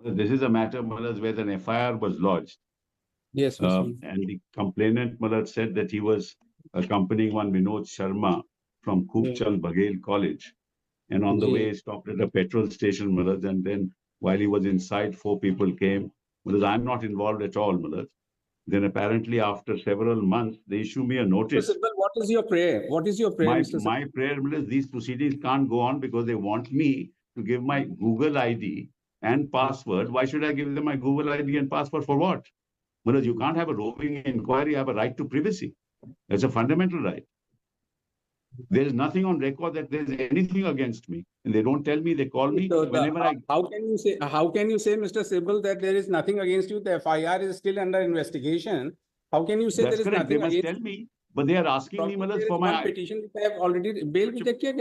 This is a matter, Malad, where an FIR was lodged. Yes, And the complainant, Malad, said that he was accompanying one Vinod Sharma from Khubchand Baghel College. And on the way, he stopped at a petrol station, Malad, and then while he was inside, 4 people came. Malad, I'm not involved at all, Malad. Then apparently after several months, they issue me a notice. Mr. Sibal, what is your prayer? What is your prayer, Mr. Sibal? My prayer is these proceedings can't go on because they want me to give my Google ID and password. Why should I give them my Google ID and password for what? Because you can't have a roving inquiry, you have a right to privacy. It's a fundamental right. There is nothing on record that there's anything against me. And they don't tell me, they call me So whenever how can you say, Mr. Sibal, that there is nothing against you? The FIR is still under investigation. How can you say That's there is correct. nothing They must against tell me. But they are asking me, Malad, for my petition which I have already bail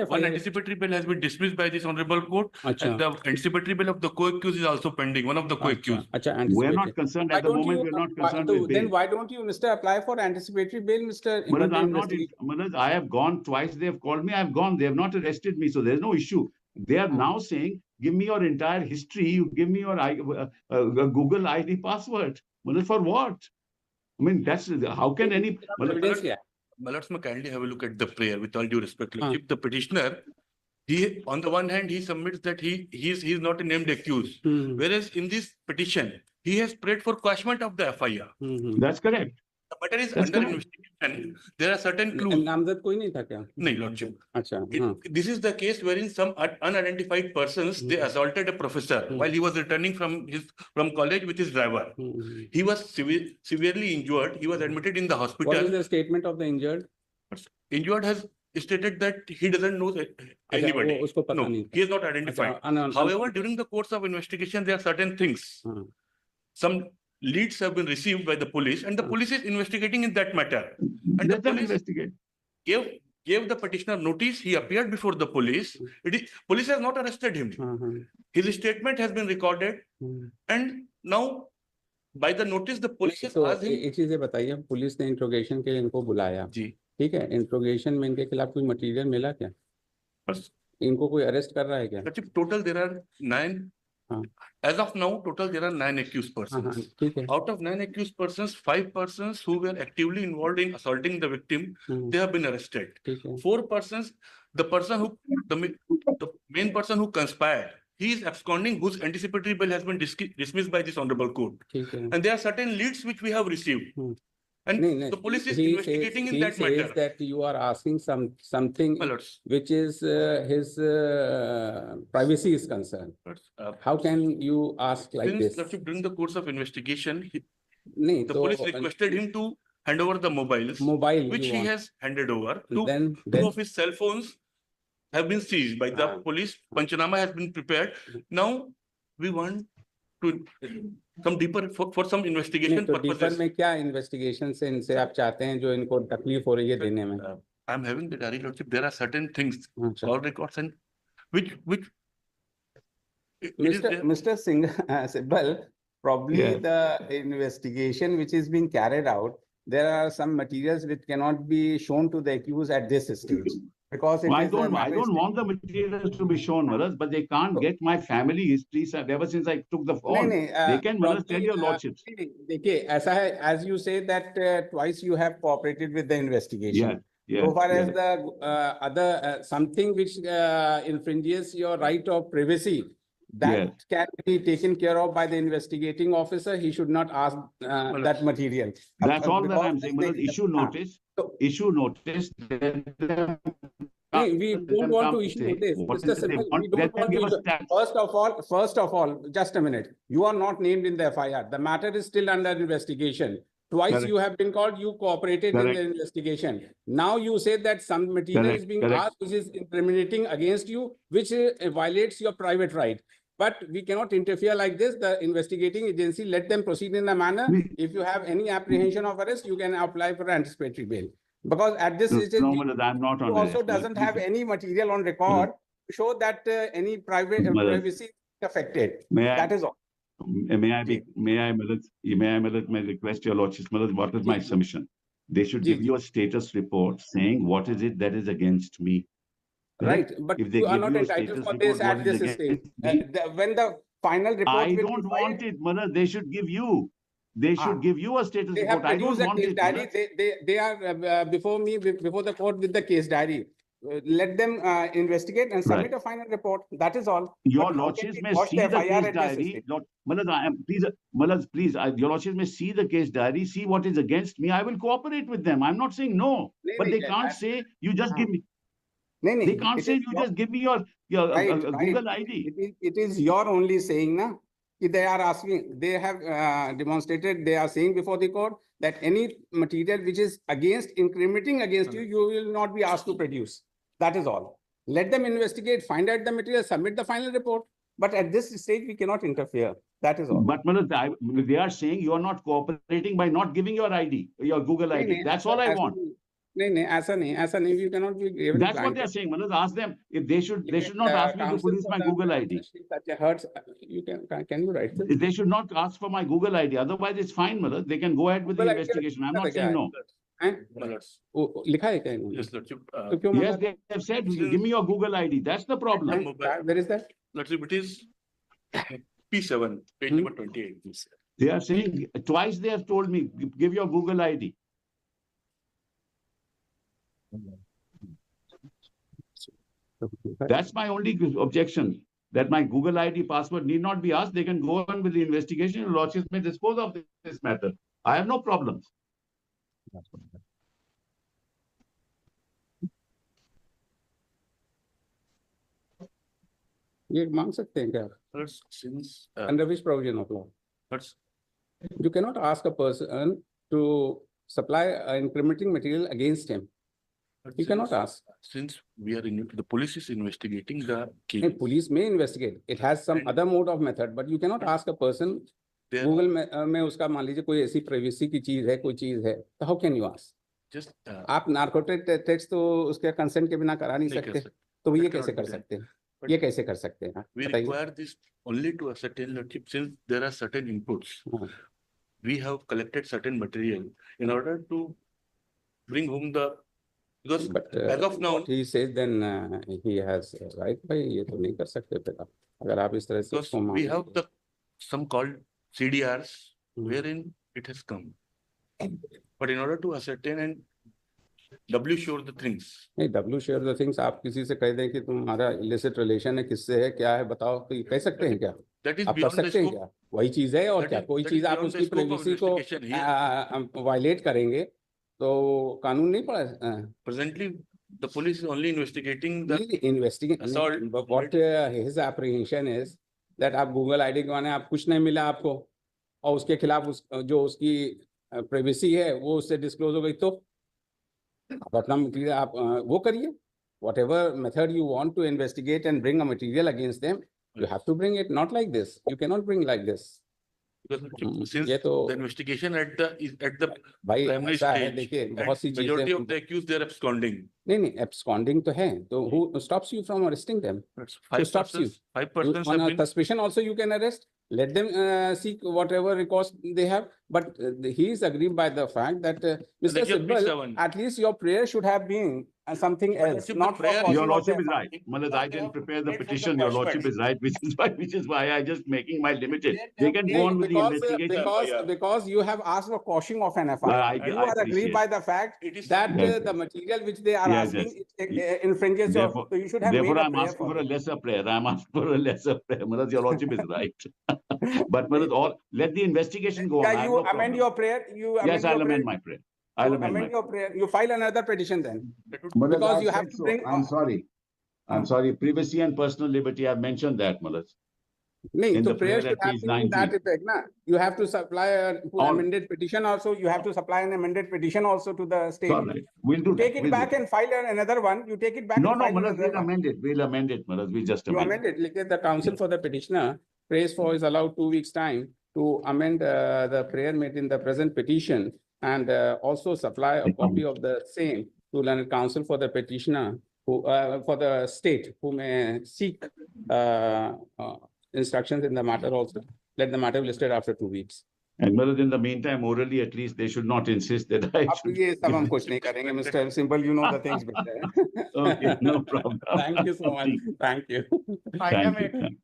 one anticipatory bail has been dismissed by this honorable court. And the anticipatory bail of the co-accused is also pending. One of the co-accused. We're not concerned at the moment. We're not concerned with bail. Then why don't you, Mr., apply for anticipatory bail, Mr. Malad, I'm not. Malad, I have gone twice. They have called me. I've gone. They have not arrested me. So there's no issue. They are now saying, give me your entire history. You give me your Google ID password. Malad, for what? I mean, that's how can any. Malad, kindly have a look at the prayer with all due respect. If the petitioner, he on the one hand, he submits that he is not a named accused. Whereas in this petition, he has prayed for quashment of the FIR. That's correct. The matter is under investigation. There are certain clues. Namzad koi nahi tha kya? No, Lordship. This is the case wherein some unidentified persons, they assaulted a professor while he was returning from college with his driver. He was severely injured. He was admitted in the hospital. What is the statement of the injured? Injured has stated that he doesn't know anybody. No, he is not identified. However, during the course of investigation, there are certain things. Some leads have been received by the police, and the police is investigating in that matter. And let them investigate. Gave the petitioner notice. He appeared before the police. Police has not arrested him. His statement has been recorded, and now by the notice the police has asked him. एक चीज़ बताइए, police ने interrogation के लिए इनको बुलाया जी, ठीक है? Interrogation में इनके खिलाफ कोई मटेरियल मिला क्या? बस इनको कोई अरेस्ट कर रहा है क्या? Total there are 9. As of now, total there are 9 accused persons. Out of 9 accused persons, 5 persons who were actively involved in assaulting the victim, they have been arrested. 4 persons, the main person who conspired, he is absconding, whose anticipatory bail has been dismissed by this honorable court. And there are certain leads which we have received. And the police is investigating in that matter. He says that you are asking something which is his privacy is concerned. How can you ask like this? During the course of investigation, the police requested him to hand over the mobiles, which he has handed over. Two of his cell phones have been seized by the police. Panchanama has been prepared. Now we want to come deeper for some investigation purposes. Deeper में क्या investigation से इनसे आप चाहते हैं जो इनको तकलीफ हो रही है देने में? I'm having the diary, Lordship. There are certain things, all records, and which Mr. Singh Sibal, probably the investigation which is being carried out, there are some materials which cannot be shown to the accused at this stage. Because I don't want the materials to be shown, Maharaj, but they can't get my family history ever since I took the phone. They can, Maharaj, tell your lordships. As you say that twice you have cooperated with the investigation. So far as the other something which infringes your right of privacy, that can be taken care of by the investigating officer. He should not ask that material. That's all that I'm saying. Issue notice. Issue notice. We don't want to issue notice. Mr. Sibal, we don't want to issue. First of all, just a minute. You are not named in the FIR. The matter is still under investigation. Twice you have been called, you cooperated in the investigation. Now you say that some material is being asked which is incriminating against you, which violates your private right. But we cannot interfere like this. The investigating agency, let them proceed in a manner. If you have any apprehension of arrest, you can apply for anticipatory bail. Because at this stage, I'm not on also doesn't have any material on record to show that any privacy is affected. That is all. May I request your lordship, what is my submission? They should give you a status report saying what is it that is against me. Right, but you are not entitled for this at this stage. When the final report I will be don't want filed. it, Manoj. They should give you. They should give you a status They have report. I don't produced a want case it. diary. Manoj. They are before me, before the court with the case diary. Let them investigate and submit Right. a final report. That is all. Your But how can lordships we may quash see the FIR case at this diary. stage? Manoj, please, Manoj, please, your lordships may see the case diary, see what is against me. I will cooperate with them. I'm not saying no, No, but no, they yeah, can't that- say you just give me. No, no, They can't it say is you your- just give me your Right, Google right. ID. It is your only saying, na? If they are asking, they have demonstrated, they are saying before the court that any material which is incriminating against you, you will not be asked to produce. That is all. Let them investigate, find out the material, submit the final report. But at this stage, we cannot interfere. That is all. But Manoj, they are saying you are not cooperating by not giving your ID, your Google नहीं, ID. नहीं, That's all I ऐसा want. नहीं, ऐसा नहीं, you cannot be given That's what blanket. they're saying. Manoj, ask them if they should not ask me to Counsel produce for my the Google ID. such a hurts, you can you write this? They should not ask for my Google ID. Otherwise, it's fine, Manoj. They can go ahead with the Google ID investigation. I'm का not क्या saying है? no. हैं? Alerts. लिखा है क्या इन्होंने? Yes, Lordship. तो क्यों Yes, मांगा? they have said, give me your Google ID. That's the problem. Huh? Mobile. Where is that? Lordship, it is P7, page number 28. please. They are saying twice they have told me, give your Google ID. That's my only objection, that my Google ID password need not be asked. They can go on with the investigation. Your lordships may dispose of this matter. I have no problems. ये मांग सकते हैं क्या? Alerts, since Under which provision of law? alerts, You cannot ask a person to supply incriminating material against him. You cannot ask. Since we are in, the police is investigating the case. And police may investigate. It has some And- other mode of method, but you cannot ask a person. There Google में उसका मान लीजिए कोई ऐसी privacy की चीज है, कोई चीज है, तो how can you ask? just आप नार्कोटिक टेस्ट तो उसके कंसेंट के बिना करा नहीं नहीं कर सकते, सकते. तो ये That कैसे cannot कर be done. सकते हैं? But ये कैसे कर सकते हैं? we बताइए. require this only to ascertain, Lordship, since there are certain inputs. हाँ. We have collected certain material in order to bring home the, because But as of now, what he says, then he has right. भाई ये तो नहीं कर सकते फिर आप. अगर आप इस तरह से because उसको we मांगेंगे. have the some called CDRs Hmm. wherein it has come. But in order to ascertain and W sure the things, नहीं, W share the things. आप किसी से कह दें कि तुम्हारा illicit relation है, किससे है, क्या है, बताओ, तो ये कह सकते हैं क्या? that is आप कर beyond the सकते हैं scope. क्या? वही चीज है और That क्या? is- कोई that चीज is आप beyond the उसकी scope of privacy को investigation here. वायलेट करेंगे तो कानून नहीं पड़ा. Presently, the police is only investigating the investigation. assault. What his apprehension is that आप गूगल आईडी के माने आप कुछ नहीं मिला आपको और उसके खिलाफ जो उसकी प्राइवेसी है वो उससे डिस्क्लोज हो गई, तो आप अपना मटेरियल आप वो करिए. Whatever method you want to investigate and bring a material against them, you have to bring it, not like this. You cannot bring like this. because since ये तो the investigation is at the भाई primary ऐसा है, stage, देखिए and बहुत सी majority चीजें. of the accused they are absconding. नहीं, absconding तो है, तो who stops you from arresting them? That's Who stops you? Five persons On have a been. suspicion also you can arrest. Let them seek whatever recourse they have. But he is aggrieved by the fact that Mr. They give Sibal, P7. at least your prayer should have been something But else, the not for prayer- causing Your of lordship their is right. family. Manoj, I didn't prepare the Wait for the petition. Your lordship punishment. is right, which is why I just making my limited. They can go on with the investigation. Because you have asked for quashing of an I FIR. You are appreciate. aggrieved by the fact It is that Yes. the material which they are Yes, asking infringes your, Therefore- so you should have made Therefore, a I'm prayer asking for for a it. lesser prayer. I'm asking for a lesser prayer. Manoj, your lordship is right. But Manoj, let the investigation go on. I Yeah, have you no amend problem. your prayer, you amend Yes, your I'll prayer. amend my prayer. I'll You amend my amend your prayer, you file another petition then. That would- Manoj, because I've you have said to so. bring- I'm sorry. I'm sorry. Privacy and personal liberty. I've mentioned that, Manoj. नहीं, In तो the prayer prayer should at have page been in that 90. effect, ना? You have to supply an All- amended petition also, you have to supply an amended petition also to the state. All right. We'll do that. Take it We'll do back that. and file another one, you take it back No, and no, file Manoj, another we'll one. amend it. We'll amend it, Manoj. We just You amend amend it, like the counsel for the petitioner prays for is allowed 2 weeks' time to amend the prayer made in the present petition and also supply a copy of the same to learned counsel for the petitioner who, for the state who may seek instructions in the matter also. Let the matter be listed after 2 weeks. And Manoj, in the meantime, orally at least, they should not insist that I अब should. ये सब हम कुछ नहीं करेंगे, Mr. Simple, you know the things better. Okay, no problem. Thank you so much. Thank you. Thank you.